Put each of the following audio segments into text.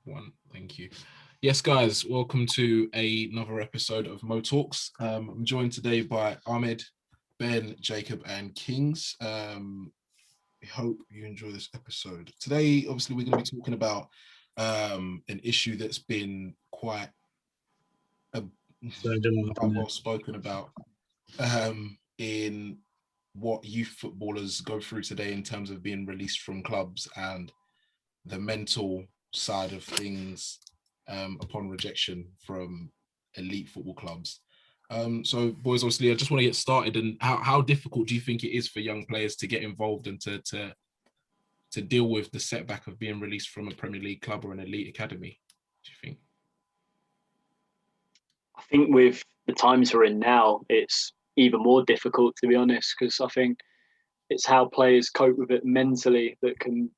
One, thank you. Yes, guys, welcome to another episode of MOTalks. I'm joined today by Ahmed, Ben, Jacob, and Kings. We hope you enjoy this episode. Today, obviously, we're going to be talking about an issue that's been quite well spoken about in what youth footballers go through today in terms of being released from clubs and the mental side of things upon rejection from elite football clubs. So, boys, obviously, I just want to get started. And how difficult do you think it is for young players to get involved and to deal with the setback of being released from a Premier League club or an elite academy? Do you think? I think with the times we're in now, it's even more difficult, to be honest, because I think it's how players cope with it mentally that can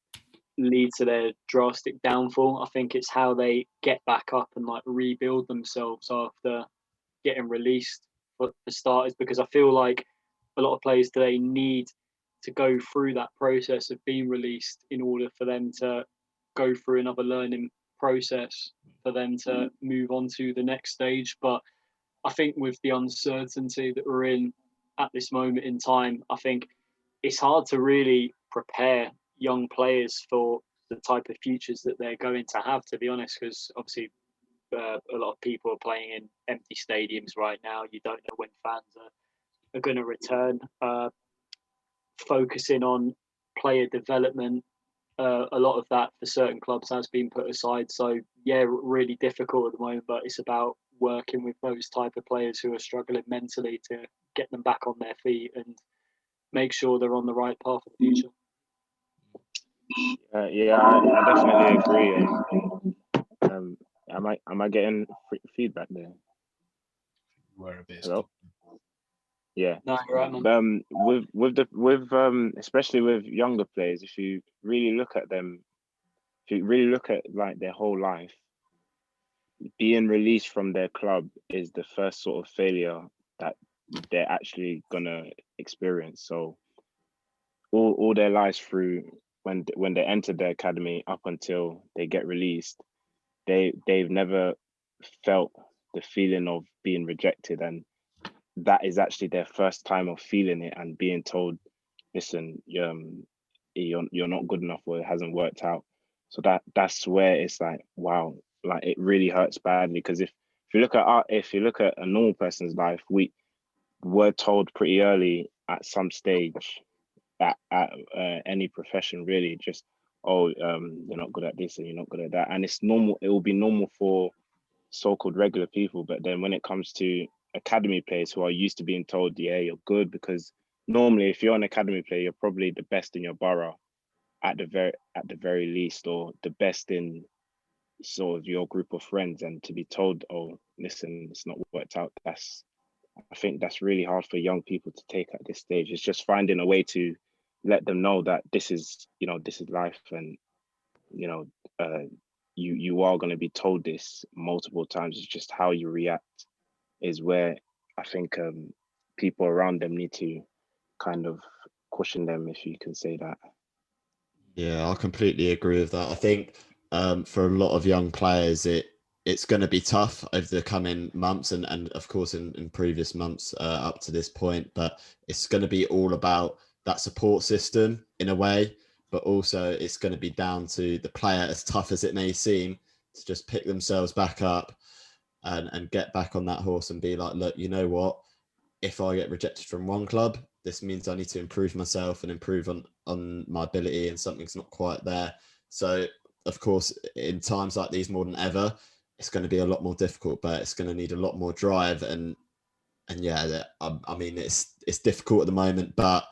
lead to their drastic downfall. I think it's how they get back up and rebuild themselves after getting released for starters, because I feel like a lot of players today need to go through that process of being released in order for them to go through another learning process for them to move on to the next stage. But I think with the uncertainty that we're in at this moment in time, I think it's hard to really prepare young players for the type of futures that they're going to have, to be honest, because obviously a lot of people are playing in empty stadiums right now. You don't know when fans are going to return. Focusing on player development, a lot of that for certain clubs has been put aside. So yeah, really difficult at the moment, but it's about working with those type of players who are struggling mentally to get them back on their feet and make sure they're on the right path of the future. I definitely agree. Am I getting feedback there? Where a bit. Hello? Yeah. No, you're right, man. With especially with younger players, if you really look at them, if you really look at their whole life, being released from their club is the first sort of failure that they're actually gonna experience. So all their lives through when they enter the academy up until they get released, they've never felt the feeling of being rejected, and that is actually their first time of feeling it and being told, listen, you're not good enough, or it hasn't worked out. So that's where it's wow, it really hurts badly, because if you look at a normal person's life, we're told pretty early at some stage at any profession, really, just you're not good at this and you're not good at that, and it's normal. It will be normal for so-called regular people, but then when it comes to academy players who are used to being told, yeah, you're good, because normally if you're an academy player, you're probably the best in your borough at the very least, or the best in sort of your group of friends, and to be told, oh, listen, it's not worked out, I think that's really hard for young people to take at this stage. It's just finding a way to let them know that this is life, and you are going to be told this multiple times. It's just how you react is where I think people around them need to kind of caution them, if you can say that. Yeah, I completely agree with that. I think for a lot of young players, it's going to be tough over the coming months and of course in previous months up to this point, but it's going to be all about that support system in a way, but also it's going to be down to the player, as tough as it may seem, to just pick themselves back up and get back on that horse and be like, look, you know what? If I get rejected from one club, this means I need to improve myself and improve on my ability, and something's not quite there. So, of course, in times like these more than ever, it's going to be a lot more difficult, but it's going to need a lot more drive. And yeah, I mean, it's difficult at the moment, but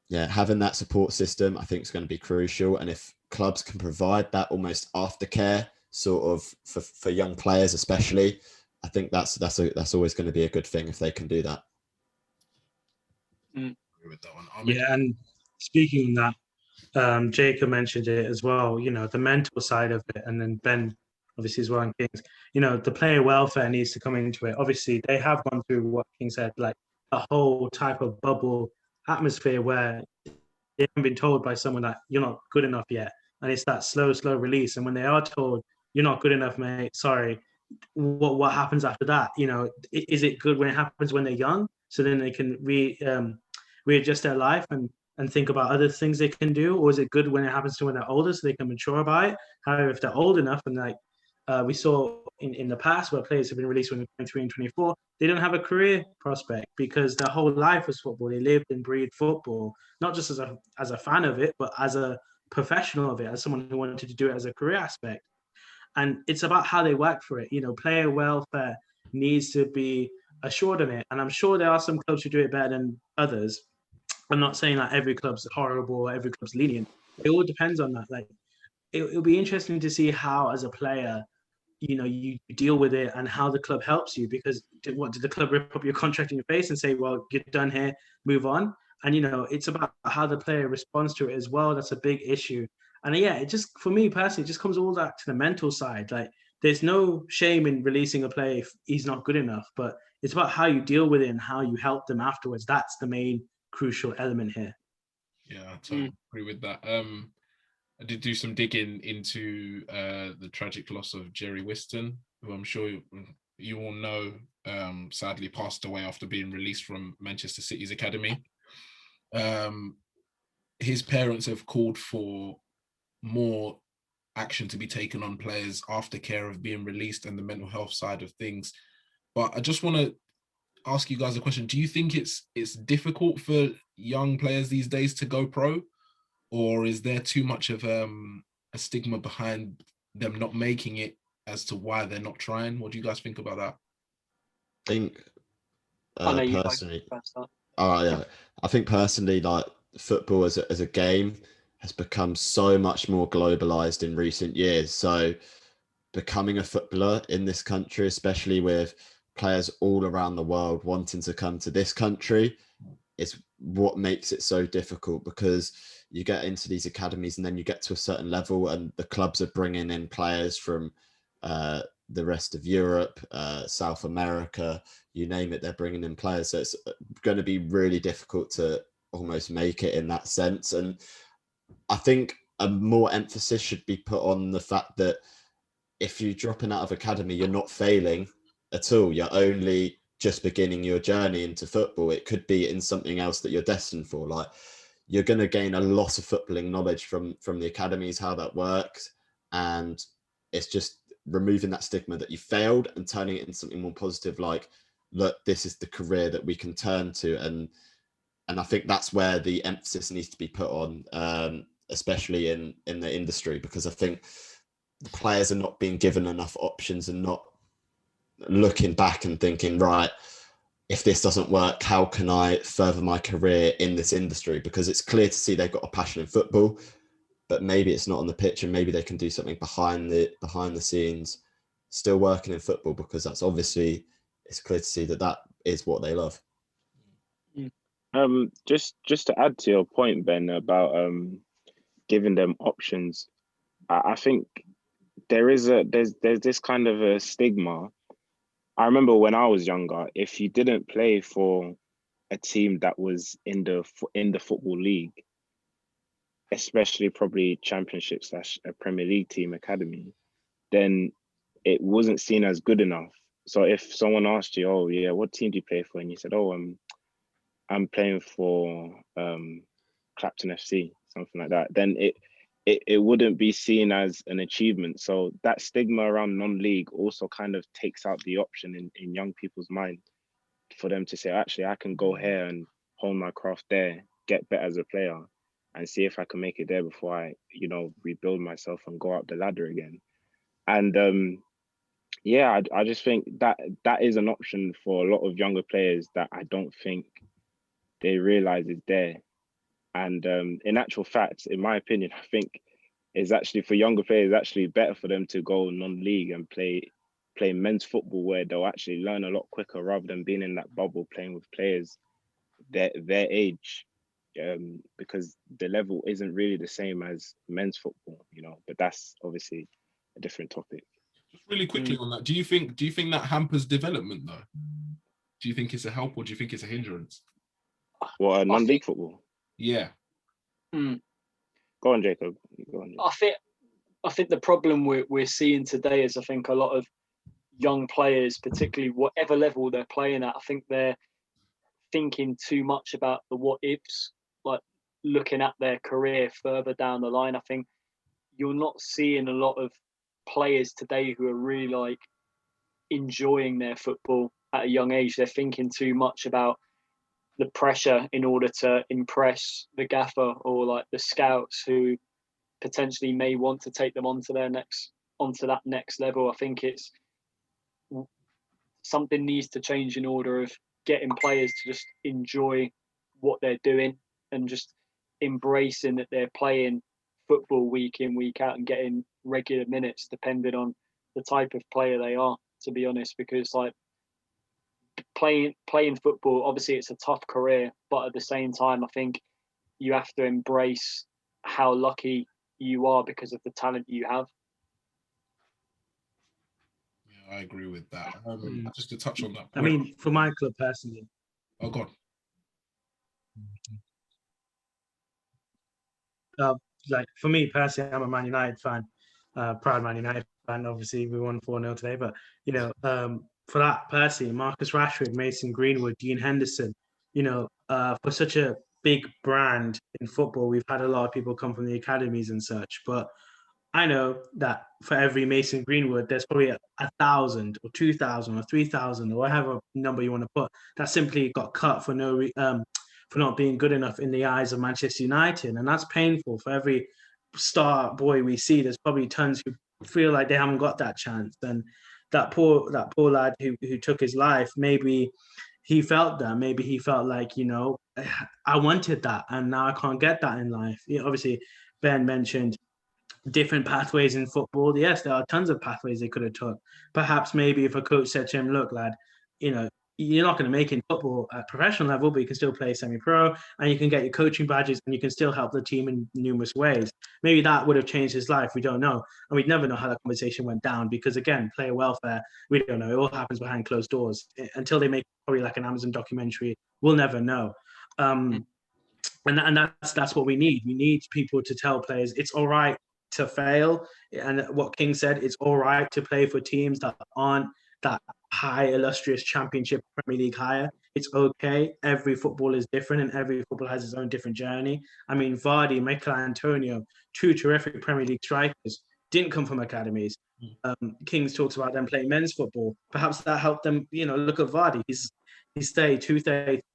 yeah, having that support system, I think, is going to be crucial. And if clubs can provide that almost aftercare sort of for young players, especially, I think that's always going to be a good thing if they can do that. With that one. Yeah, and speaking on that, Jacob mentioned it as well, the mental side of it, and then Ben obviously as well, and Kings, the player welfare needs to come into it. Obviously, they have gone through what King said, like a whole type of bubble atmosphere where they haven't been told by someone that you're not good enough yet. and it's that slow release. And when they are told, you're not good enough, mate, sorry, what happens after that? You know, is it good when it happens when they're young, so then they can readjust their life and think about other things they can do, or is it good when it happens to when they're older, so they can mature about it? However, if they're old enough, and like we saw in the past where players have been released when they're 23 and 24, they don't have a career prospect because their whole life was football. They lived and breathed football, not just as a fan of it, but as a professional of it, as someone who wanted to do it as a career aspect. And it's about how they work for it. You know, player welfare needs to be assured in it. And I'm sure there are some clubs who do it better than others. I'm not saying that every club's horrible or every club's lenient. It all depends on that. Like, it'll be interesting to see how, as a player, you know, you deal with it and how the club helps you. Because did the club rip up your contract in your face and say, well, you're done here, move on? And, you know, it's about how the player responds to it as well. That's a big issue. And yeah, it just, for me personally, it just comes all back to the mental side. Like, there's no shame in releasing a player if he's not good enough, but it's about how you deal with it and how you help them afterwards. That's the main crucial element here. Yeah, I totally agree with that. I did do some digging into the tragic loss of Jerry Whiston, who I'm sure you all know sadly passed away after being released from Manchester City's academy. His parents have called for more action to be taken on players aftercare of being released and the mental health side of things. But I just want to ask you guys a question. Do you think it's difficult for young players these days to go pro? Or is there too much of a stigma behind them not making it as to why they're not trying? What do you guys think about that? I think personally, I think personally, like, football as a game has become so much more globalized in recent years. So becoming a footballer in this country, especially with players all around the world wanting to come to this country, is what makes it so difficult, because you get into these academies and then you get to a certain level and the clubs are bringing in players from the rest of Europe, South America, you name it, they're bringing in players. So it's going to be really difficult to almost make it in that sense. And I think a more emphasis should be put on the fact that if you're dropping out of academy, you're not failing at all. You're only just beginning your journey into football. It could be in something else that you're destined for. Like, you're going to gain a lot of footballing knowledge from the academies, how that works. And it's just removing that stigma that you failed and turning it into something more positive. Like, look, this is the career that we can turn to. And I think that's where the emphasis needs to be put on, especially in the industry, because I think the players are not being given enough options and not looking back and thinking, right, if this doesn't work, how can I further my career in this industry? Because it's clear to see they've got a passion in football, but maybe it's not on the pitch, and maybe they can do something behind the scenes, still working in football, because that's obviously, it's clear to see that is what they love. Just to add to your point, Ben, about giving them options, I think there's this kind of a stigma. I remember when I was younger, if you didn't play for a team that was in the football league, especially probably Championship / a Premier League team academy, then it wasn't seen as good enough. So if someone asked you, oh yeah, what team do you play for? And you said, oh, I'm playing for Clapton FC, something like that, then it wouldn't be seen as an achievement. So that stigma around non-league also kind of takes out the option in young people's mind for them to say, actually, I can go here and hone my craft there, get better as a player, and see if I can make it there before I, rebuild myself and go up the ladder again. And I just think that is an option for a lot of younger players that I don't think they realize is there. And in actual fact, in my opinion, I think it's actually, for younger players, actually better for them to go non-league and play men's football, where they'll actually learn a lot quicker rather than being in that bubble playing with players their age, because the level isn't really the same as men's football, but that's obviously a different topic. Just really quickly on that, do you think that hampers development though? Do you think it's a help, or do you think it's a hindrance? What, non-league football? Yeah. Go on, Jacob. Go on. I think the problem we're seeing today is I think a lot of young players, particularly whatever level they're playing at, I think they're thinking too much about the what ifs, like looking at their career further down the line. I think you're not seeing a lot of players today who are really like enjoying their football at a young age. They're thinking too much about the pressure in order to impress the gaffer or like the scouts who potentially may want to take them onto that next level. I think it's something needs to change in order of getting players to just enjoy what they're doing and just embracing that they're playing football week in, week out and getting regular minutes depending on the type of player they are, to be honest, because like playing football, obviously it's a tough career, but at the same time, I think you have to embrace how lucky you are because of the talent you have. Yeah, I agree with that. Just to touch on that point. I mean, for my club personally. Oh, God. Like for me personally, I'm a Man United fan, proud Man United fan. Obviously, we won 4-0 today, but you know, for that personally, Marcus Rashford, Mason Greenwood, Dean Henderson, you know, for such a big brand in football, we've had a lot of people come from the academies and such. But I know that for every Mason Greenwood, there's probably 1,000 or 2,000 or 3,000 or whatever number you want to put that simply got cut for for not being good enough in the eyes of Manchester United, and that's painful. For every star boy we see, there's probably tons who feel like they haven't got that chance. And that poor lad who took his life, maybe he felt that. Maybe he felt like, you know, I wanted that, and now I can't get that in life. You know, obviously, Ben mentioned different pathways in football. Yes, there are tons of pathways they could have took. Perhaps maybe if a coach said to him, look, lad, you know, you're not going to make it in football at professional level, but you can still play semi-pro and you can get your coaching badges and you can still help the team in numerous ways. Maybe that would have changed his life. We don't know. And we'd never know how that conversation went down because, again, player welfare, we don't know. It all happens behind closed doors. Until they make probably like an Amazon documentary, we'll never know. And that's what we need. We need people to tell players it's all right to fail. And what King said, it's all right to play for teams that aren't that high, illustrious championship Premier League higher. It's okay. Every football is different and every football has its own different journey. I mean, Vardy, Michael Antonio, two terrific Premier League strikers, didn't come from academies. Kings talks about them playing men's football. Perhaps that helped them, you know, look at Vardy. He's 32,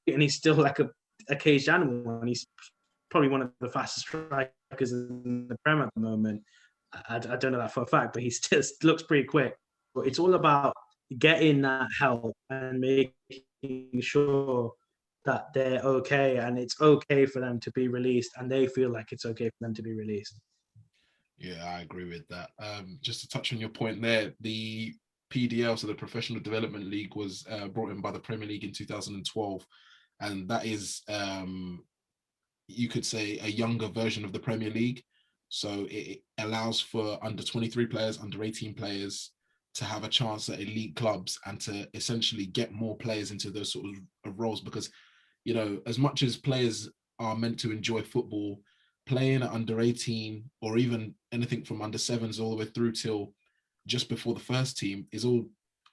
and he's still like a caged animal, and he's probably one of the fastest strikers in the Prem at the moment. I don't know that for a fact, but he still looks pretty quick. But it's all about getting that help and making sure that they're okay, and it's okay for them to be released, and they feel like it's okay for them to be released. Yeah, I agree with that. Just to touch on your point there, the PDL, so the Professional Development League, was brought in by the Premier League in 2012, and that is, you could say, a younger version of the Premier League. So it allows for under 23 players, under 18 players to have a chance at elite clubs and to essentially get more players into those sort of roles. Because, you know, as much as players are meant to enjoy football, playing at under 18 or even anything from under 7s all the way through till just before the first team is all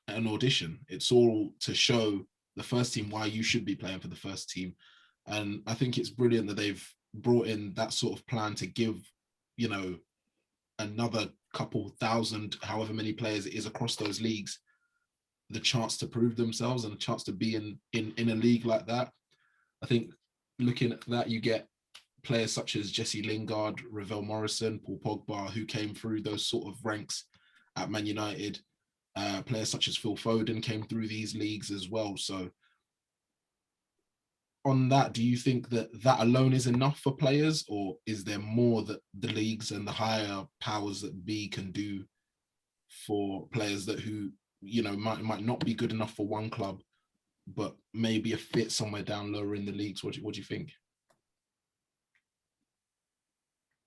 an audition. It's all to show the first team why you should be playing for the first team. And I think it's brilliant that they've brought in that sort of plan to give, you know, another couple thousand, however many players it is across those leagues, the chance to prove themselves and a chance to be in a league like that. I think looking at that, you get players such as Jesse Lingard, Ravel Morrison, Paul Pogba, who came through those sort of ranks at Man United. Players such as Phil Foden came through these leagues as well. So on that, do you think that alone is enough for players, or is there more that the leagues and the higher powers that be can do for players that who, you know, might not be good enough for one club, but maybe a fit somewhere down lower in the leagues? What do you think?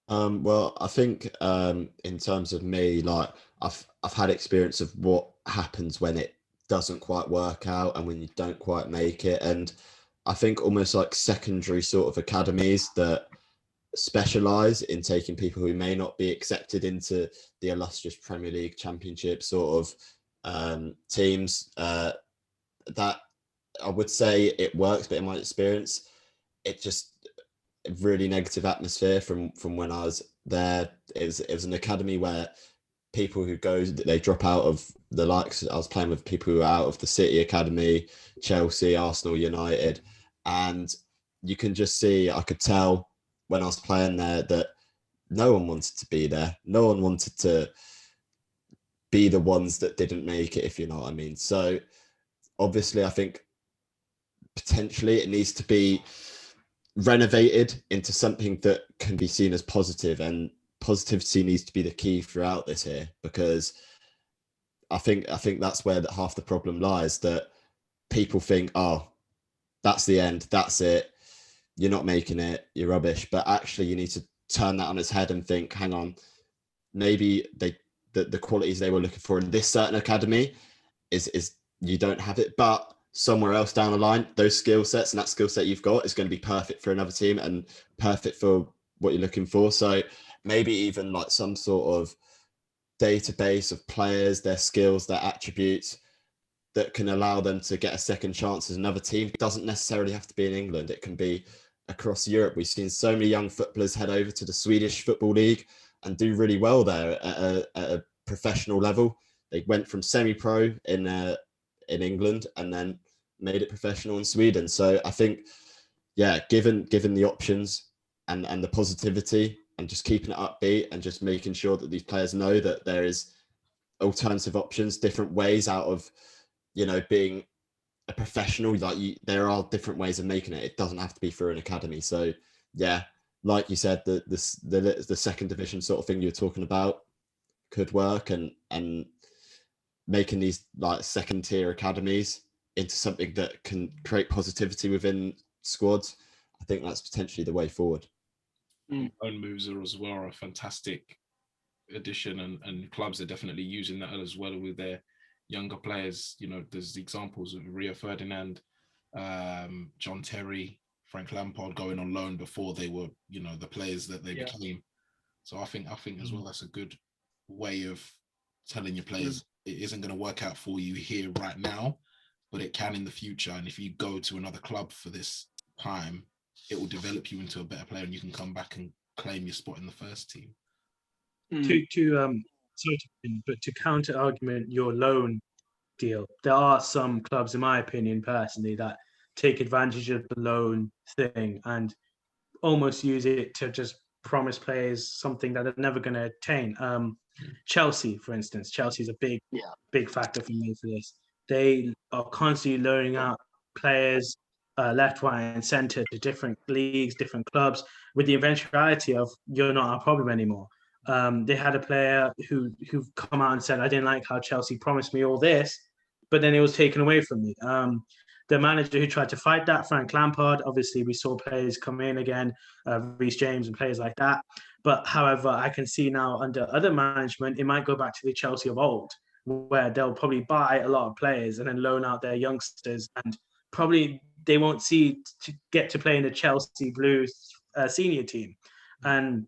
Well, I think in terms of me, like I've had experience of what happens when it doesn't quite work out and when you don't quite make it. And I think almost like secondary sort of academies that specialize in taking people who may not be accepted into the illustrious Premier League Championship sort of teams. That I would say it works, but in my experience, it just a really negative atmosphere from when I was there. It was an academy where people who go, they drop out of the likes. I was playing with people who are out of the City Academy, Chelsea, Arsenal, United, and you can just see, I could tell when I was playing there that no one wanted to be there. No one wanted to be the ones that didn't make it, if you know what I mean. So obviously, I think potentially it needs to be renovated into something that can be seen as positive, and positivity needs to be the key throughout this here, because I think that's where half the problem lies, that people think, oh, that's the end, that's it, you're not making it, you're rubbish. But actually you need to turn that on its head and think, hang on, maybe the qualities they were looking for in this certain academy is you don't have it, but somewhere else down the line, those skill sets and that skill set you've got is going to be perfect for another team and perfect for what you're looking for. So maybe even like some sort of database of players, their skills, their attributes that can allow them to get a second chance as another team. It doesn't necessarily have to be in England. It can be across Europe. We've seen so many young footballers head over to the Swedish Football League and do really well there at a professional level. They went from semi-pro in England and then made it professional in Sweden. So I think, yeah, given the options and the positivity and just keeping it upbeat and just making sure that these players know that there is alternative options, different ways out of, being a professional. Like there are different ways of making it. It doesn't have to be through an academy. So yeah, like you said, the second division sort of thing you were talking about could work, and making these like second tier academies into something that can create positivity within squads. I think that's potentially the way forward. Own moves are as well a fantastic addition, and clubs are definitely using that as well with their younger players. There's the examples of Rio Ferdinand, John Terry, Frank Lampard going on loan before they were, the players that they became. So I think as well that's a good way of telling your players it isn't going to work out for you here right now, but it can in the future. And if you go to another club for this time, it will develop you into a better player, and you can come back and claim your spot in the first team. To counter argument your loan deal, there are some clubs, in my opinion, personally, that take advantage of the loan thing and almost use it to just promise players something that they're never going to attain. Chelsea, for instance, Chelsea's a big factor for me for this. They are constantly loaning out players left, right, and centre to different leagues, different clubs, with the eventuality of you're not our problem anymore. They had a player who come out and said, I didn't like how Chelsea promised me all this, but then it was taken away from me. The manager who tried to fight that, Frank Lampard, obviously we saw players come in again, Reece James and players like that. But however, I can see now under other management, it might go back to the Chelsea of old, where they'll probably buy a lot of players and then loan out their youngsters, and probably they won't see to get to play in the Chelsea Blues senior team. And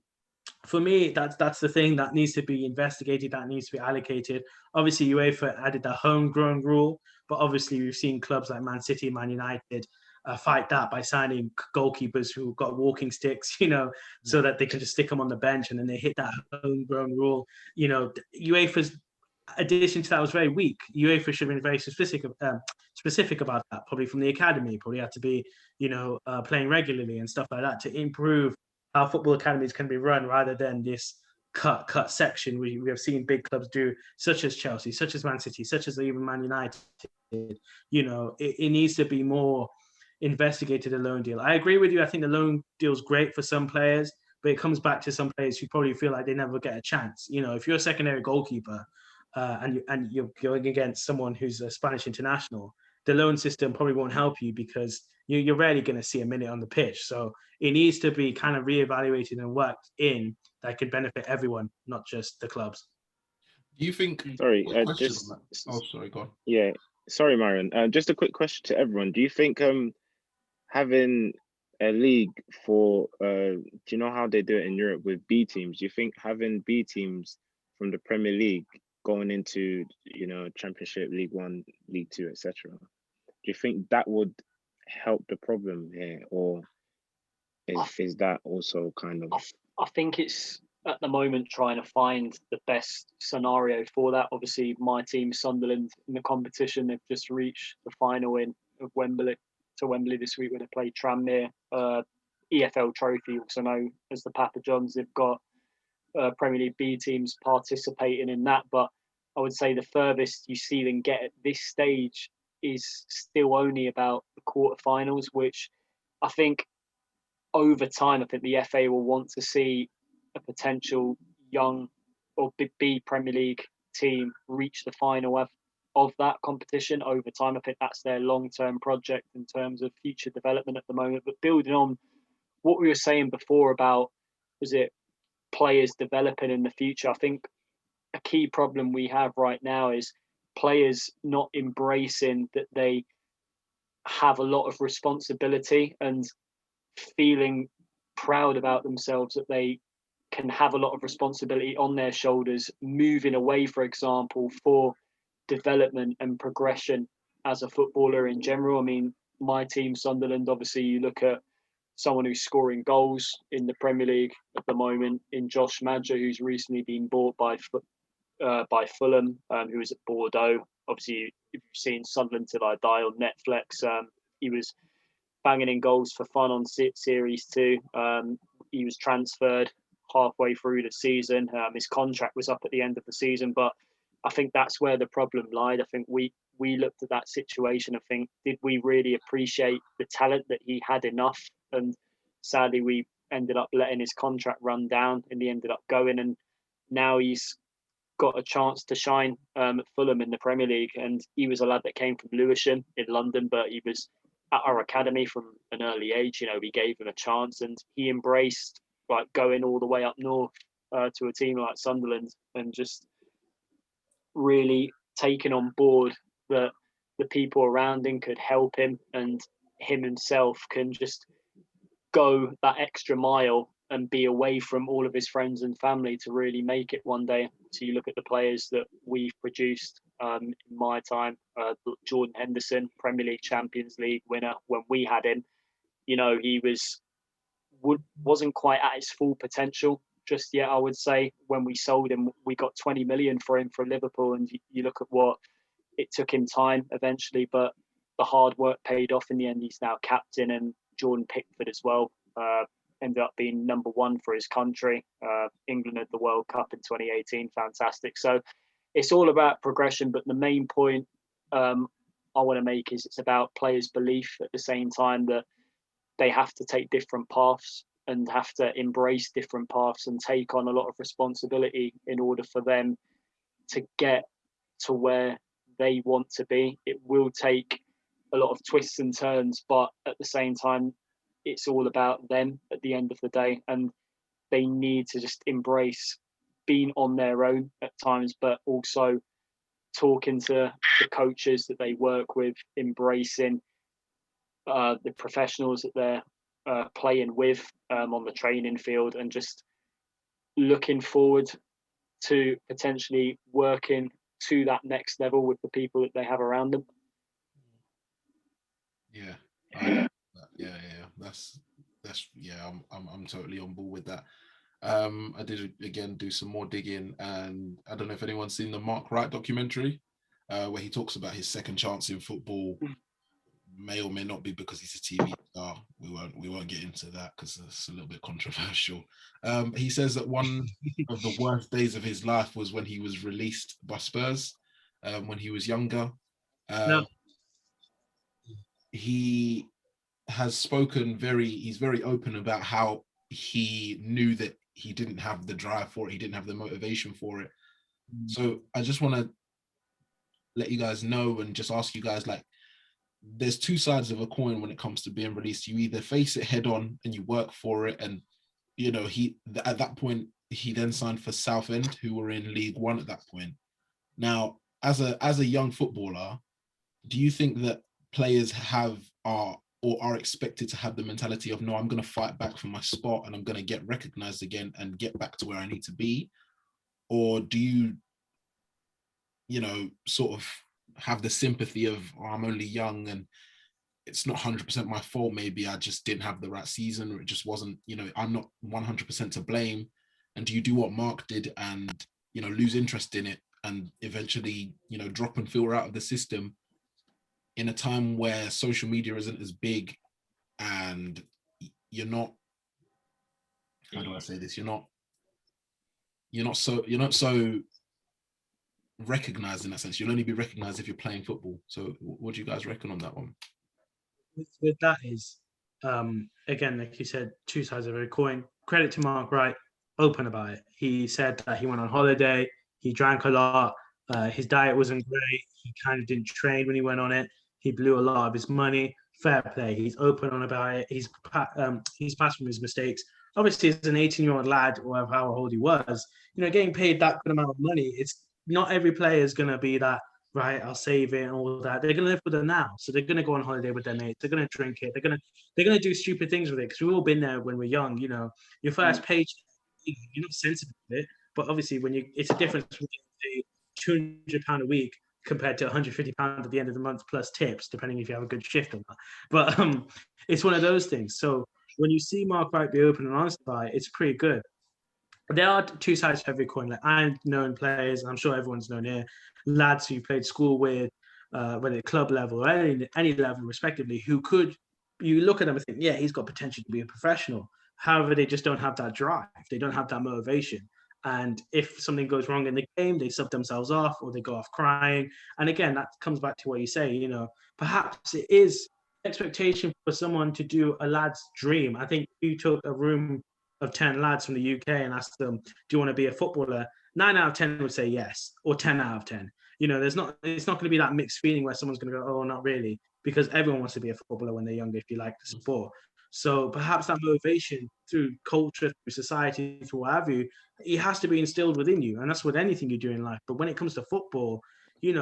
for me, that's the thing that needs to be investigated, that needs to be allocated. Obviously, UEFA added the homegrown rule, but obviously we've seen clubs like Man City, Man United fight that by signing goalkeepers who got walking sticks, so that they can just stick them on the bench, and then they hit that homegrown rule. UEFA's addition to that was very weak. UEFA should have been very specific about that, probably from the academy. Probably had to be, playing regularly and stuff like that to improve how football academies can be run, rather than this cut section we have seen big clubs do, such as Chelsea, such as Man City, such as even Man United. It needs to be more investigated, a loan deal. I agree with you. I think the loan deal is great for some players, but it comes back to some players who probably feel like they never get a chance. If you're a secondary goalkeeper and you're going against someone who's a Spanish international, the loan system probably won't help you because you're rarely going to see a minute on the pitch. So it needs to be kind of reevaluated and worked in that could benefit everyone, not just the clubs. Do you think? Sorry, sorry, go on. Yeah, sorry, Myron. Just a quick question to everyone. Do you think having a league for do you know how they do it in Europe with B teams? Do you think having B teams from the Premier League going into, you know, Championship, League One, League Two, etc., do you think that would help the problem here, or is that also kind of? I think it's at the moment trying to find the best scenario for that. Obviously, my team, Sunderland, in the competition, they've just reached the final of Wembley this week where they play Tranmere. EFL Trophy, also known as the Papa Johns. They've got Premier League B teams participating in that, but I would say the furthest you see them get at this stage is still only about the quarterfinals, which I think over time, I think the FA will want to see a potential young or B Premier League team reach the final of that competition over time. I think that's their long-term project in terms of future development at the moment. But building on what we were saying before about, was it players developing in the future? I think a key problem we have right now is players not embracing that they have a lot of responsibility and feeling proud about themselves, that they can have a lot of responsibility on their shoulders, moving away, for example, for development and progression as a footballer in general. I mean, my team, Sunderland, obviously you look at someone who's scoring goals in the Premier League at the moment in Josh Madger, who's recently been bought by Fulham, who was at Bordeaux. Obviously, if you've seen Sunderland Till I Die on Netflix, he was banging in goals for fun on Series 2. He was transferred halfway through the season. His contract was up at the end of the season, but I think that's where the problem lied. I think we looked at that situation and think, did we really appreciate the talent that he had enough? And sadly, we ended up letting his contract run down and he ended up going. And now he's got a chance to shine at Fulham in the Premier League. And he was a lad that came from Lewisham in London, but he was at our academy from an early age. You know, we gave him a chance and he embraced like going all the way up north to a team like Sunderland and just really taking on board that the people around him could help him and him himself can just go that extra mile and be away from all of his friends and family to really make it one day. So you look at the players that we've produced in my time, Jordan Henderson, Premier League Champions League winner when we had him. You know, he wasn't quite at his full potential just yet, I would say. When we sold him, we got 20 million for him from Liverpool, and you look at what it took him time eventually, but the hard work paid off in the end. He's now captain, and Jordan Pickford as well ended up being number one for his country. England at the World Cup in 2018, fantastic. So it's all about progression, but the main point I want to make is it's about players' belief at the same time that they have to take different paths and have to embrace different paths and take on a lot of responsibility in order for them to get to where they want to be. It will take a lot of twists and turns, but at the same time, it's all about them at the end of the day. And they need to just embrace being on their own at times, but also talking to the coaches that they work with, embracing the professionals that they're playing with on the training field, and just looking forward to potentially working to that next level with the people that they have around them. Yeah, that's I'm totally on board with that. I did again do some more digging, and I don't know if anyone's seen the Mark Wright documentary where he talks about his second chance in football. May or may not be because he's a TV star. We won't get into that because it's a little bit controversial. He says that one of the worst days of his life was when he was released by Spurs when he was younger. No. He has spoken he's very open about how he knew that he didn't have the drive for it, he didn't have the motivation for it. So I just want to let you guys know and just ask you guys, like, there's two sides of a coin when it comes to being released. You either face it head on and you work for it, and you know, at that point he then signed for Southend, who were in League One at that point. Now, as a young footballer, do you think that players are or are expected to have the mentality of, no, I'm going to fight back for my spot and I'm going to get recognized again and get back to where I need to be? Or do you, sort of have the sympathy of, oh, I'm only young and it's not 100% my fault. Maybe I just didn't have the right season, or it just wasn't, I'm not 100% to blame. And do you do what Mark did and, lose interest in it and eventually, drop and filter out of the system in a time where social media isn't as big and you're not, how do I say this? You're not so recognized in that sense. You'll only be recognized if you're playing football. So what do you guys reckon on that one? With that is, again, like you said, two sides of a coin. Credit to Mark Wright, open about it. He said that he went on holiday, he drank a lot, his diet wasn't great, he kind of didn't train when he went on it, he blew a lot of his money. Fair play. He's open on about it. He's passed from his mistakes. Obviously, as an 18-year-old lad, or however old he was, getting paid that good amount of money, it's not every player is going to be that, right, I'll save it and all that. They're going to live with it now. So they're going to go on holiday with their mates. They're going to drink it. They're going to do stupid things with it, because we've all been there when we're young. Your first paycheck, you're not sensitive with it. But obviously, it's a difference between £200 a week compared to £150 at the end of the month plus tips, depending if you have a good shift or not. But it's one of those things. So when you see Mark Wright be open and honest about it, it's pretty good. There are two sides to every coin. Like, I've known players, I'm sure everyone's known here, lads who played school with, whether at club level or any level respectively, you look at them and think, yeah, he's got potential to be a professional. However, they just don't have that drive. They don't have that motivation. And if something goes wrong in the game, they sub themselves off or they go off crying. And again, that comes back to what you say, perhaps it is expectation for someone to do a lad's dream. I think you took a room of 10 lads from the UK and asked them, do you want to be a footballer? 9 out of 10 would say yes, or 10 out of 10. It's not going to be that mixed feeling where someone's going to go, oh, not really, because everyone wants to be a footballer when they're younger if you like the sport. So perhaps that motivation through culture, through society, through what have you, it has to be instilled within you. And that's with anything you do in life. But when it comes to football, you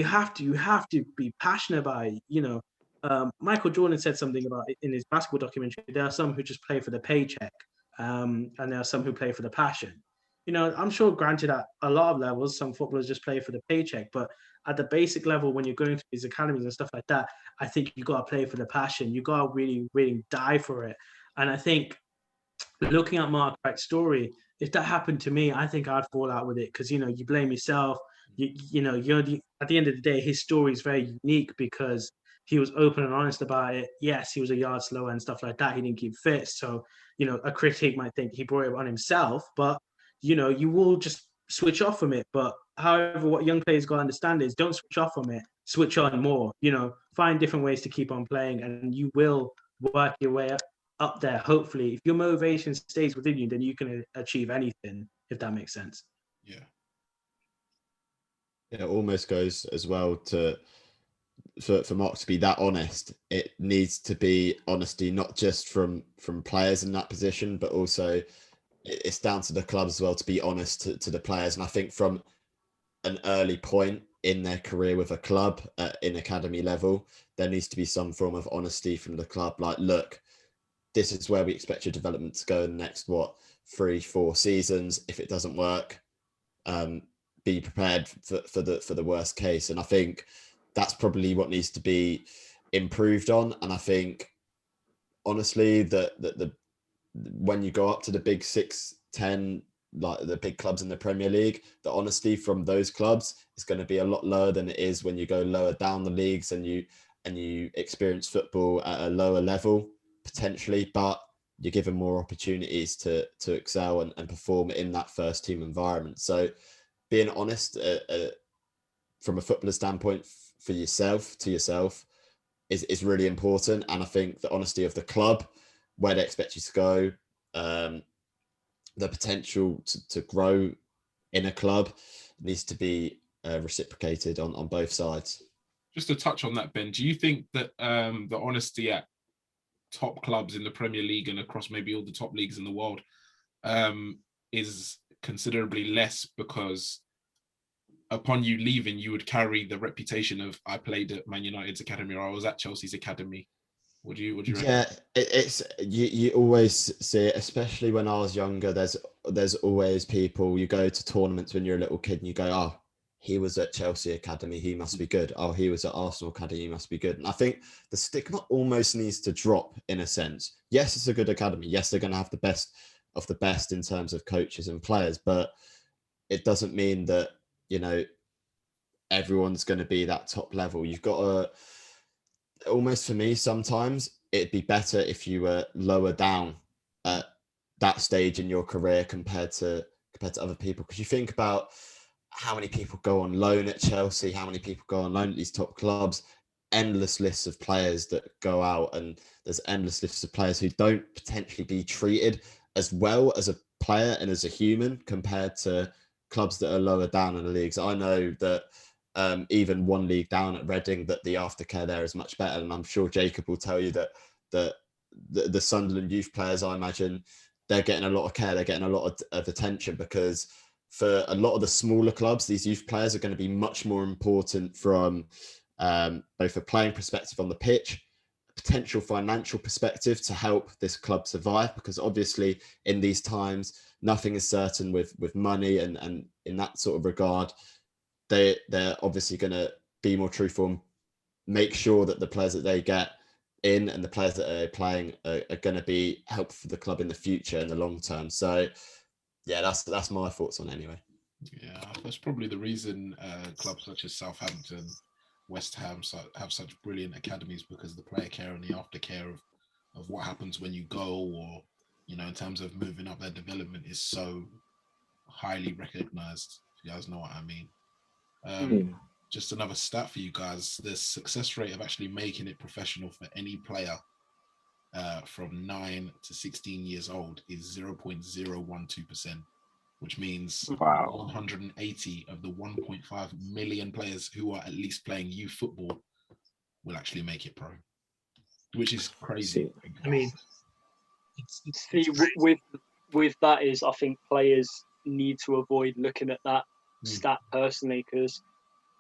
have to be passionate about it. Michael Jordan said something about it in his basketball documentary. There are some who just play for the paycheck. And there are some who play for the passion. I'm sure, granted, at a lot of levels, some footballers just play for the paycheck. But at the basic level, when you're going to these academies and stuff like that, I think you got to play for the passion. You got to really, really die for it. And I think looking at Mark Wright's story, if that happened to me, I think I'd fall out with it, because, you blame yourself. At the end of the day, his story is very unique because he was open and honest about it. Yes, he was a yard slower and stuff like that. He didn't keep fit. So, a critic might think he brought it on himself, but, you will just switch off from it. But however, what young players got to understand is don't switch off from it, switch on more, find different ways to keep on playing, and you will work your way up there. Hopefully, if your motivation stays within you, then you can achieve anything, if that makes sense. Yeah. It almost goes as well to, for Mark to be that honest, it needs to be honesty, not just from players in that position, but also it's down to the club as well to be honest to the players. And I think from an early point in their career with a club in academy level, there needs to be some form of honesty from the club. Like, look, this is where we expect your development to go in the next, 3-4 seasons. If it doesn't work, be prepared for the worst case. And I think that's probably what needs to be improved on. And I think, honestly, the when you go up to the big 6-10, like the big clubs in the Premier League, the honesty from those clubs is going to be a lot lower than it is when you go lower down the leagues and you experience football at a lower level potentially, but you're given more opportunities to excel and perform in that first team environment. So being honest from a footballer standpoint for yourself is really important. And I think the honesty of the club, where they expect you to go, the potential to grow in a club needs to be reciprocated on both sides. Just to touch on that, Ben, do you think that the honesty at top clubs in the Premier League and across maybe all the top leagues in the world is considerably less because upon you leaving, you would carry the reputation of, I played at Man United's academy, or I was at Chelsea's academy, What do you reckon? Yeah, it's you always see it, especially when I was younger. There's always people, you go to tournaments when you're a little kid and you go, oh, he was at Chelsea Academy, he must be good. Oh, he was at Arsenal Academy, he must be good. And I think the stigma almost needs to drop in a sense. Yes, it's a good academy. Yes, they're going to have the best of the best in terms of coaches and players, but it doesn't mean that, you know, everyone's going to be that top level. You've got to, almost for me, sometimes it'd be better if you were lower down at that stage in your career compared to other people. Because you think about how many people go on loan at Chelsea, how many people go on loan at these top clubs, endless lists of players that go out, and there's endless lists of players who don't potentially be treated as well as a player and as a human compared to clubs that are lower down in the leagues. I know that even one league down at Reading, that the aftercare there is much better. And I'm sure Jacob will tell you that the Sunderland youth players, I imagine, they're getting a lot of care, they're getting a lot of attention, because for a lot of the smaller clubs, these youth players are going to be much more important from both a playing perspective on the pitch, potential financial perspective to help this club survive, because obviously in these times, nothing is certain with money, and in that sort of regard, they're obviously going to be more truthful and make sure that the players that they get in and the players that are playing are going to be helpful for the club in the future, in the long term. So yeah, that's my thoughts on it anyway. Yeah, that's probably the reason clubs such as Southampton, West Ham have such brilliant academies, because the player care and the aftercare of what happens when you go, or, you know, in terms of moving up their development, is so highly recognized. If you guys know what I mean. Just another stat for you guys: the success rate of actually making it professional for any player from 9 to 16 years old is 0.012%, which means 180 of the 1.5 million players who are at least playing youth football will actually make it pro, which is crazy. I mean, See, with that is, I think players need to avoid looking at that stat personally, because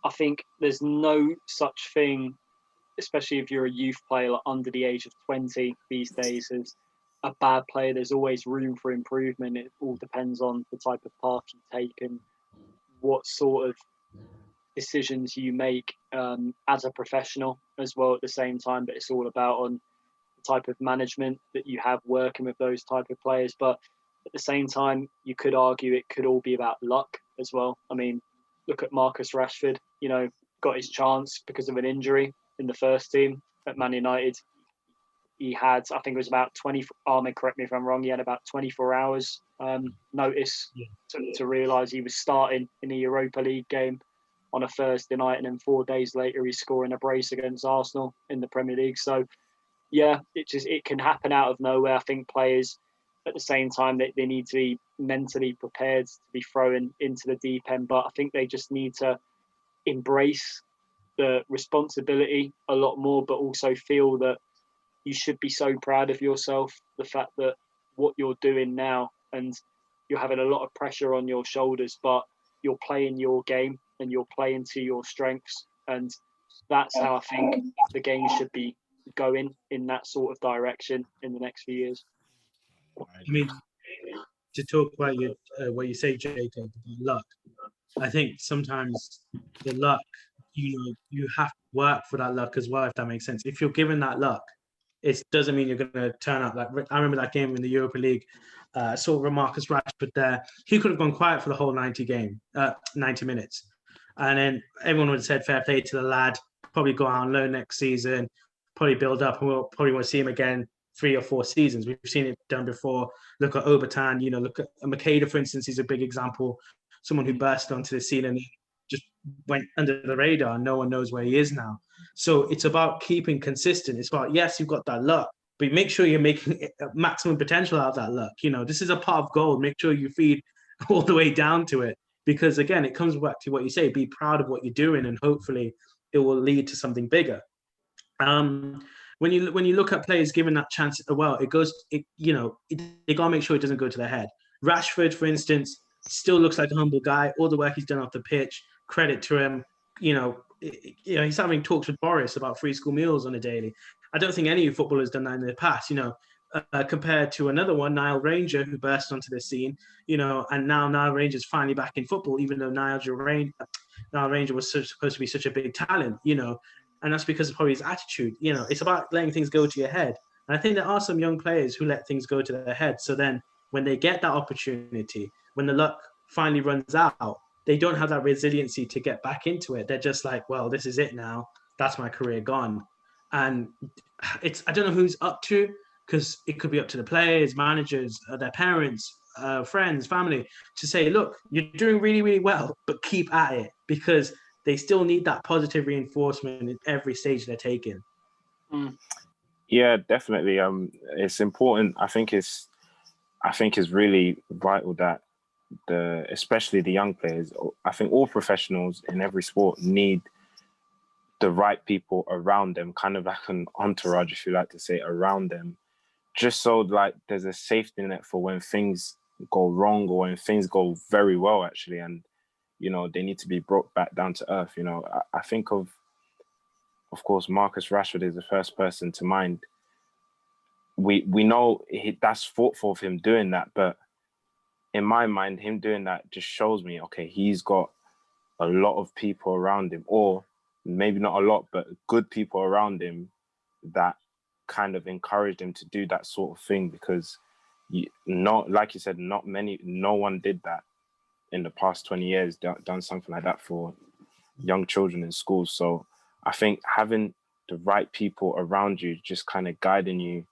I think there's no such thing, especially if you're a youth player like under the age of 20 these days, as a bad player. There's always room for improvement. It all depends on the type of path you take and what sort of decisions you make as a professional as well at the same time. But it's all about on the type of management that you have working with those type of players. But at the same time, you could argue it could all be about luck as well. I mean, look at Marcus Rashford, you know, got his chance because of an injury in the first team at Man United. He had, I think it was about 20, Ahmed, correct me if I'm wrong, he had about 24 hours notice to realise he was starting in the Europa League game on a Thursday night, and then 4 days later he's scoring a brace against Arsenal in the Premier League. So yeah, it can happen out of nowhere. I think players at the same time they need to be mentally prepared to be thrown into the deep end, but I think they just need to embrace the responsibility a lot more, but also feel that you should be so proud of yourself, the fact that what you're doing now, and you're having a lot of pressure on your shoulders, but you're playing your game and you're playing to your strengths. And that's how I think the game should be going, in that sort of direction in the next few years. I mean, to talk about what you say, Jacob, about luck, I think sometimes the luck, you have to work for that luck as well, if that makes sense. If you're given that luck, it doesn't mean you're going to turn up. Like, I remember that game in the Europa League, saw Marcus Rashford there. He could have gone quiet for the whole 90 minutes. And then everyone would have said, fair play to the lad, probably go out on loan next season, probably build up, and we'll probably want to see him again 3 or 4 seasons. We've seen it done before. Look at Obertan, look at Makeda, for instance, he's a big example. Someone who burst onto the scene and just went under the radar, and no one knows where he is now. So it's about keeping consistent. It's about, yes, you've got that luck, but make sure you're making maximum potential out of that luck. This is a pot of gold. Make sure you feed all the way down to it, because again, it comes back to what you say, be proud of what you're doing, and hopefully it will lead to something bigger. When you look at players given that chance, they gotta make sure it doesn't go to their head. Rashford, for instance, still looks like a humble guy. All the work he's done off the pitch, credit to him. He's having talks with Boris about free school meals on a daily. I don't think any footballer has done that in the past, compared to another one, Niall Ranger, who burst onto the scene, and now Niall Ranger's finally back in football, even though Niall Ranger was supposed to be such a big talent, and that's because of probably his attitude. It's about letting things go to your head. And I think there are some young players who let things go to their head. So then when they get that opportunity, when the luck finally runs out, they don't have that resiliency to get back into it. They're just like, well, this is it now. That's my career gone. And I don't know who's up to, because it could be up to the players, managers, their parents, friends, family, to say, look, you're doing really, really well, but keep at it, because they still need that positive reinforcement in every stage they're taking. Yeah, definitely. It's important. I think it's really vital that especially the young players, I think all professionals in every sport need the right people around them, kind of like an entourage, if you like to say, around them, just so like there's a safety net for when things go wrong or when things go very well, actually, and they need to be brought back down to earth. I think of course, Marcus Rashford is the first person to mind. We know that's thoughtful of him doing that, but in my mind, him doing that just shows me, okay, he's got a lot of people around him, or maybe not a lot, but good people around him that kind of encouraged him to do that sort of thing, because like you said, no one did that in the past 20 years, done something like that for young children in schools. So I think having the right people around you, just kind of guiding you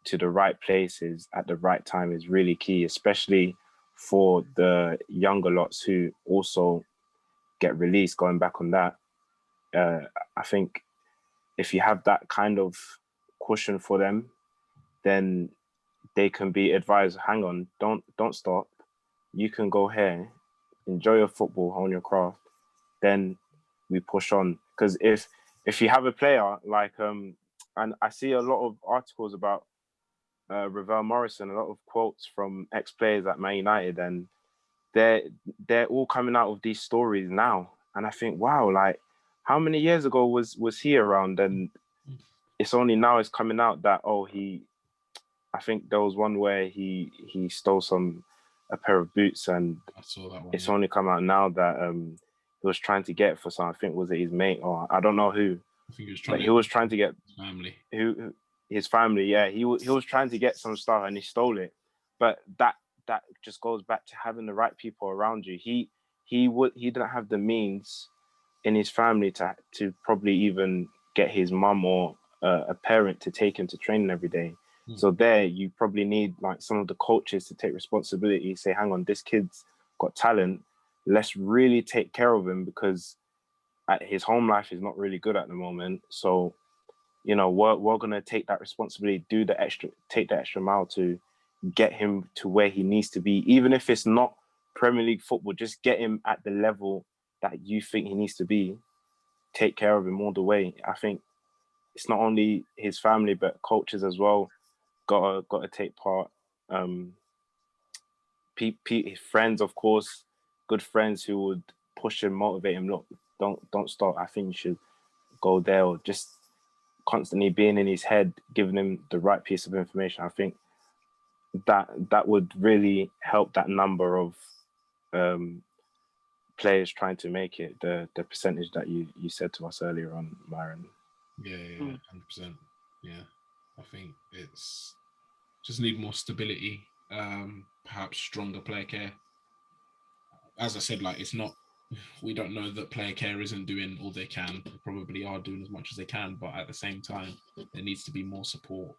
to the right places at the right time, is really key, especially for the younger lots who also get released. Going back on that, I think if you have that kind of cushion for them, then they can be advised, hang on, don't stop. You can go here, enjoy your football, hone your craft, then we push on. Because if you have a player like, and I see a lot of articles about Ravel Morrison, a lot of quotes from ex-players at Man United, and they're all coming out with these stories now. And I think, wow, like, how many years ago was he around? And it's only now it's coming out that, I think there was one where he stole a pair of boots, and I saw that one. It's only come out now that he was trying to get for some. I think, was it his mate, or I don't know who. I think he was trying to get his family. His family, yeah. He was trying to get some stuff and he stole it. But that just goes back to having the right people around you. He didn't have the means in his family to probably even get his mum or a parent to take him to training every day. So there, you probably need like some of the coaches to take responsibility, say, hang on, this kid's got talent. Let's really take care of him, because his home life is not really good at the moment. So, we're going to take that responsibility, take the extra mile to get him to where he needs to be. Even if it's not Premier League football, just get him at the level that you think he needs to be. Take care of him all the way. I think it's not only his family, but coaches as well got to take part. His friends, of course, good friends who would push him, motivate him. Look, don't stop. I think you should go there, or just constantly being in his head, giving him the right piece of information. I think that would really help that number of players trying to make it, the percentage that you said to us earlier on, Myron. Yeah, 100%. Yeah, I think it's just need more stability, perhaps stronger player care. As I said, like, it's not, we don't know that player care isn't doing all they can. They probably are doing as much as they can, but at the same time, there needs to be more support.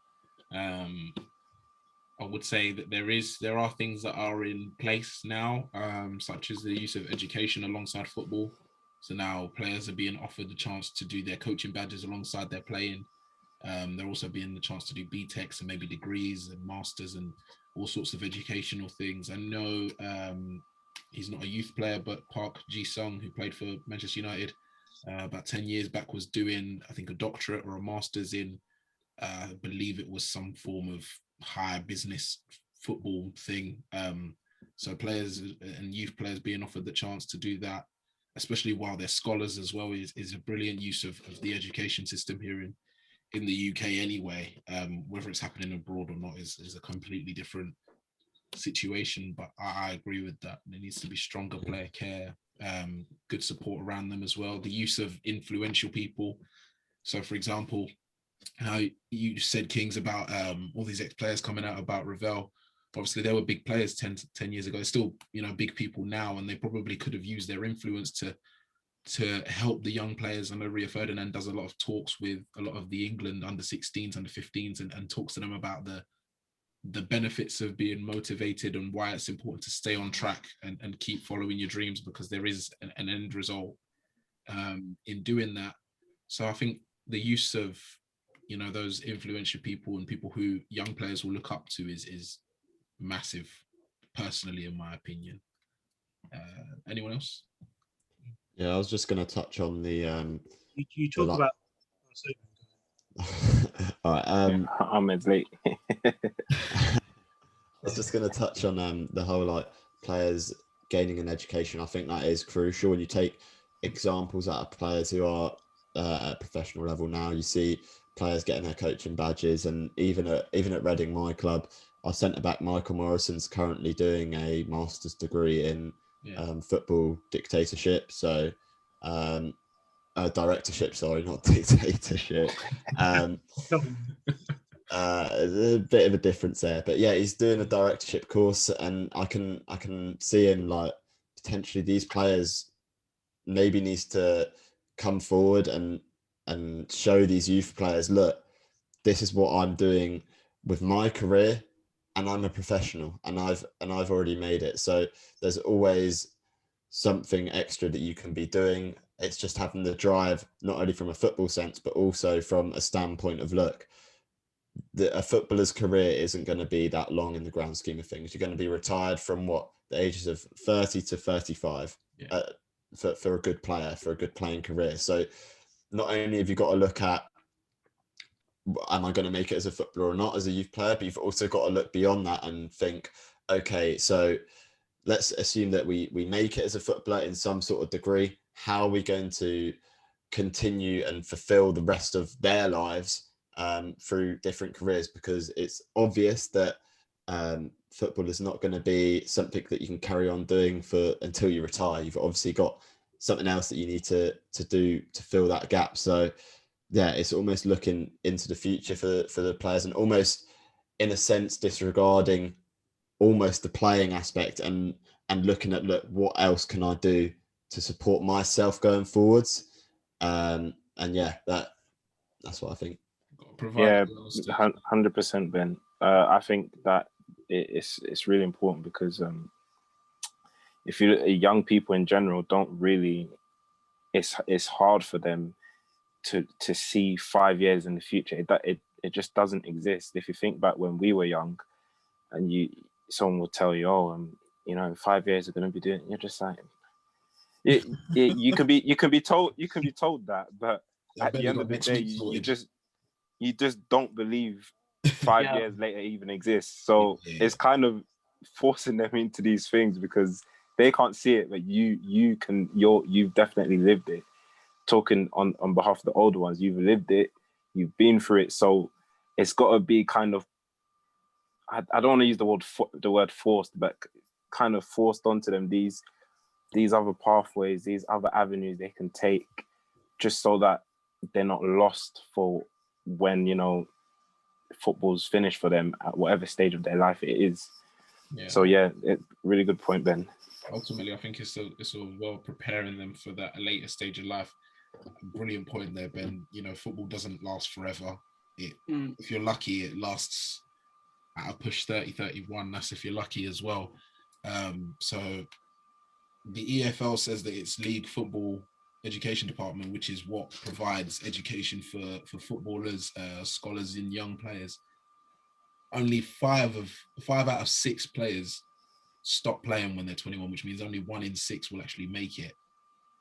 I would say that there are things that are in place now, such as the use of education alongside football. So now players are being offered the chance to do their coaching badges alongside their playing. They're also being the chance to do BTECs and maybe degrees and masters and all sorts of educational things. I know he's not a youth player, but Park Ji-sung, who played for Manchester United about 10 years back, was doing, I think, a doctorate or a master's in, I believe it was some form of higher business football thing. So players and youth players being offered the chance to do that, especially while they're scholars as well, is a brilliant use of the education system here in the UK anyway. Whether it's happening abroad or not is a completely different situation. But I agree with that. There needs to be stronger player care, good support around them as well. The use of influential people. So, for example, how you said, Kings, about all these ex-players coming out about Ravel. Obviously, they were big players 10 years ago. They're still, big people now, and they probably could have used their influence to help the young players. I know Rio Ferdinand does a lot of talks with a lot of the England under-16s, under-15s, and talks to them about the benefits of being motivated and why it's important to stay on track and keep following your dreams, because there is an end result in doing that. So I think the use of those influential people and people who young players will look up to is massive, personally, in my opinion. Anyone else? Yeah, I was just going to touch on the you talk about all right, Ahmed's late. I was just going to touch on the whole players gaining an education. I think that is crucial. When you take examples out of players who are at professional level now, you see players getting their coaching badges, and even at Reading, my club, our centre back Michael Morrison's currently doing a master's degree in football dictatorship. So directorship, sorry, not dictatorship. There's a bit of a difference there, but yeah, he's doing a directorship course, and I can see him potentially these players maybe needs to come forward and show these youth players, look, this is what I'm doing with my career, and I'm a professional, and I've already made it. So there's always something extra that you can be doing. It's just having the drive, not only from a football sense, but also from a standpoint of, look, a footballer's career isn't going to be that long in the grand scheme of things. You're going to be retired from the ages of 30 to 35 for a good player, for a good playing career. So not only have you got to look at, am I going to make it as a footballer or not as a youth player, but you've also got to look beyond that and think, okay, so let's assume that we make it as a footballer in some sort of degree. How are we going to continue and fulfill the rest of their lives through different careers? Because it's obvious that football is not going to be something that you can carry on doing until you retire. You've obviously got something else that you need to do to fill that gap. So yeah, it's almost looking into the future for the players, and almost in a sense disregarding almost the playing aspect and looking at, look, what else can I do to support myself going forwards? And yeah, that's what I think. Yeah, 100%, Ben. I think that it's really important, because if young people in general don't really, it's hard for them to see 5 years in the future. It just doesn't exist. If you think back when we were young, and someone will tell you, in 5 years you're going to be doing, you're just like, you can be told that, but at the end of the day, you just don't believe 5 years later even exists. So it's kind of forcing them into these things, because they can't see it, but you've definitely lived it. Talking on behalf of the older ones, you've lived it, you've been through it. So it's got to be kind of, I don't want to use the word forced, but kind of forced onto them these other pathways, these other avenues they can take, just so that they're not lost for when football's finished for them at whatever stage of their life it is. So really good point, Ben. Ultimately, I think it's all well preparing them for that later stage of life. Brilliant point there, Ben. Football doesn't last forever. If you're lucky, it lasts at a push 30, 31. That's if you're lucky as well. So the EFL says that it's League Football Education Department, which is what provides education for footballers, scholars, and young players. Only 5 out of 6 players stop playing when they're 21, which means only 1 in 6 will actually make it.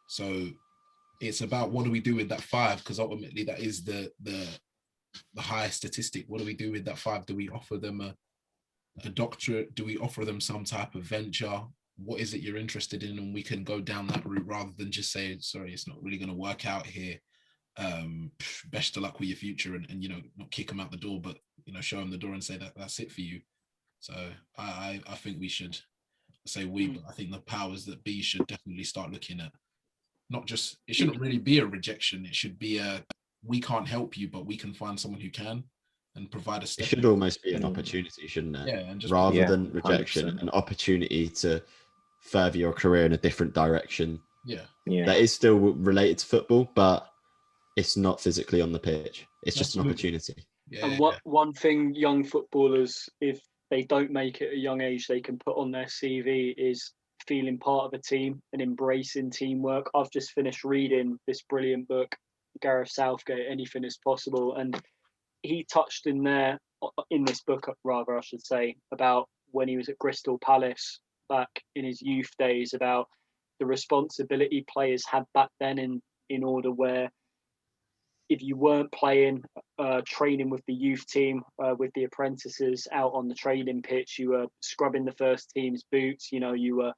So it's about, what do we do with that 5? Because ultimately that is the highest statistic. What do we do with that 5? Do we offer them a doctorate? Do we offer them some type of venture? What is it you're interested in? And we can go down that route rather than just say, sorry, it's not really going to work out here. best of luck with your future, and not kick them out the door, but show them the door and say that that's it for you. So I think we should say but I think the powers that be should definitely start looking at, not just, it shouldn't really be a rejection, it should be a, we can't help you, but we can find someone who can and provide a step. It should almost be an opportunity, shouldn't it? Yeah, and just rather than rejection, 100%. an opportunity to further your career in a different direction. Yeah. That is still related to football, but it's not physically on the pitch. It's just an opportunity. Yeah, and one thing young footballers, if they don't make it at a young age, they can put on their CV is feeling part of a team and embracing teamwork. I've just finished reading this brilliant book, Gareth Southgate, Anything is Possible. And he touched in this book, rather, I should say, about when he was at Crystal Palace back in his youth days, about the responsibility players had back then in order where if you weren't playing, training with the youth team, with the apprentices out on the training pitch, you were scrubbing the first team's boots, you were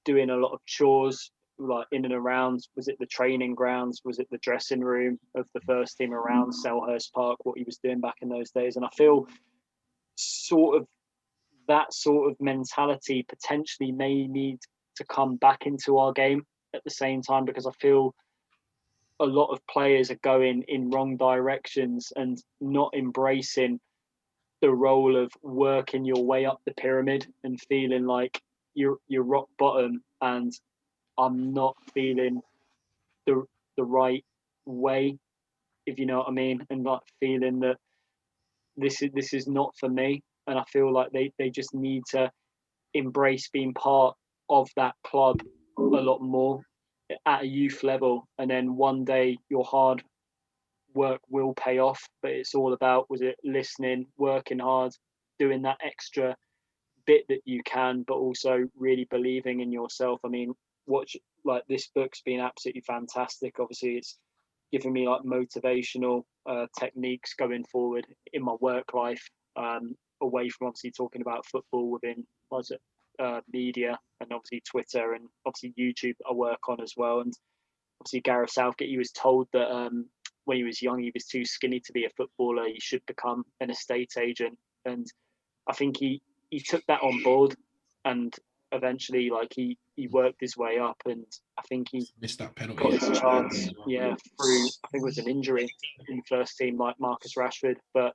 doing a lot of chores, like in and around, was it the training grounds, was it the dressing room of the first team around Selhurst Park, what he was doing back in those days. And I feel that sort of mentality potentially may need to come back into our game at the same time, because I feel a lot of players are going in wrong directions and not embracing the role of working your way up the pyramid and feeling like you're rock bottom and I'm not feeling the right way, if you know what I mean, and like feeling that this is not for me. And I feel like they just need to embrace being part of that club a lot more at a youth level, and then one day your hard work will pay off. But it's all about, was it listening, working hard, doing that extra bit that you can, but also really believing in yourself. I mean, like this book's been absolutely fantastic. Obviously it's given me like motivational techniques going forward in my work life, away from obviously talking about football within media and obviously Twitter and obviously YouTube I work on as well. And obviously Gareth Southgate, he was told that when he was young he was too skinny to be a footballer, he should become an estate agent. And I think he took that on board, and eventually like he worked his way up, and I think he missed that penalty, got his chance through, I think it was an injury in the first team like Marcus Rashford, but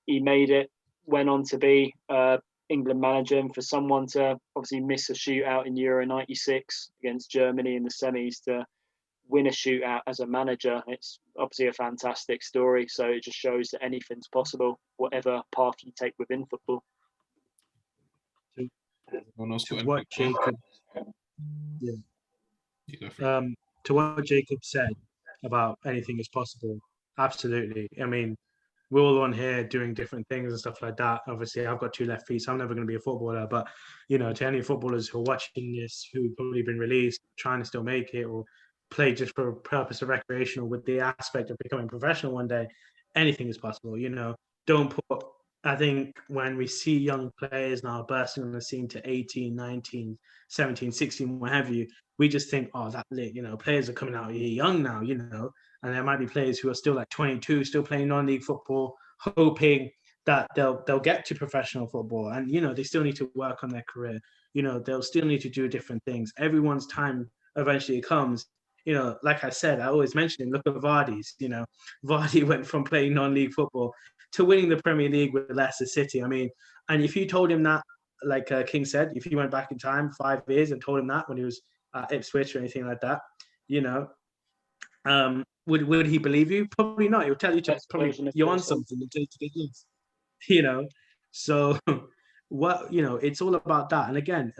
he made it, went on to be England manager. And for someone to obviously miss a shootout in Euro 96 against Germany in the semis to win a shootout as a manager, it's obviously a fantastic story. So it just shows that anything's possible, whatever path you take within football. To what Jacob said about anything is possible, absolutely. I mean, we're all on here doing different things and stuff like that. Obviously, I've got 2 left feet, so I'm never going to be a footballer. But, to any footballers who are watching this, who've probably been released, trying to still make it or play just for a purpose of recreational with the aspect of becoming professional one day, anything is possible. Don't put, I think when we see young players now bursting on the scene to 18, 19, 17, 16, what have you, we just think, oh, that's lit. Players are coming out here young now, and there might be players who are still like 22, still playing non-league football, hoping that they'll get to professional football. And, they still need to work on their career. They'll still need to do different things. Everyone's time eventually comes. Like I said, I always mention him. Look at Vardy's. Vardy went from playing non-league football to winning the Premier League with Leicester City. I mean, and if you told him that, like King said, if you went back in time 5 years and told him that when he was at Ipswich or anything like that, would he believe you? Probably not. He'll tell you to probably you're on something until you get this. So it's all about that. And again,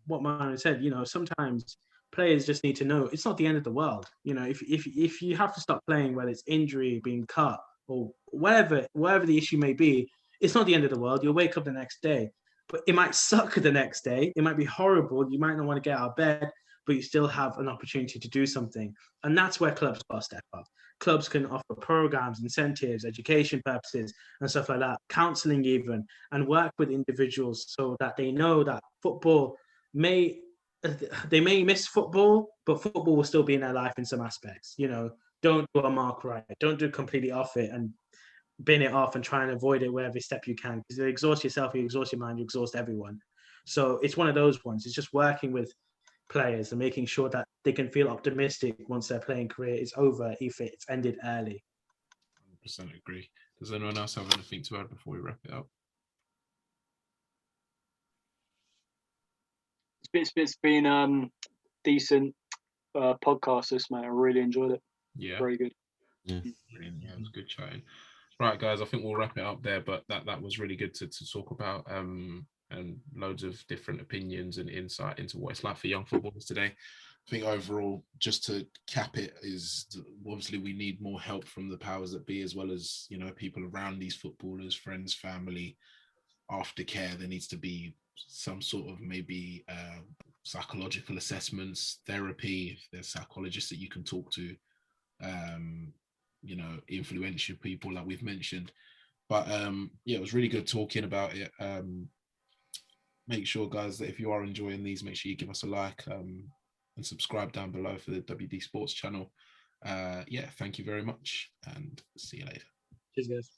what Myron said, sometimes players just need to know it's not the end of the world. If you have to stop playing, whether it's injury, being cut, or whatever the issue may be, it's not the end of the world. You'll wake up the next day, but it might suck the next day. It might be horrible. You might not want to get out of bed, but you still have an opportunity to do something. And that's where clubs got to step up. Clubs can offer programs, incentives, education purposes, and stuff like that, counseling even, and work with individuals so that they know that football they may miss football, but football will still be in their life in some aspects. don't do a mark right. Don't do completely off it and bin it off and try and avoid it wherever step you can. Because you exhaust yourself, you exhaust your mind, you exhaust everyone. So it's one of those ones. It's just working with players and making sure that they can feel optimistic once their playing career is over if it's ended early. 100% agree. Does anyone else have anything to add before we wrap it up? It's been decent podcast, this, mate. I really enjoyed it. Yeah. Very good. Yeah. Brilliant. Yeah, it was good chatting. Right, guys, I think we'll wrap it up there, but that was really good to talk about and loads of different opinions and insight into what it's like for young footballers today. I think overall, just to cap it, is obviously we need more help from the powers that be, as well as, you know, people around these footballers, friends, family, aftercare. There needs to be some sort of maybe psychological assessments, therapy, if there's psychologists that you can talk to, you know, influential people like we've mentioned. But yeah, it was really good talking about it. Make sure, guys, that if you are enjoying these, make sure you give us a like and subscribe down below for the WD Sports channel. Yeah, thank you very much and see you later. Cheers, guys.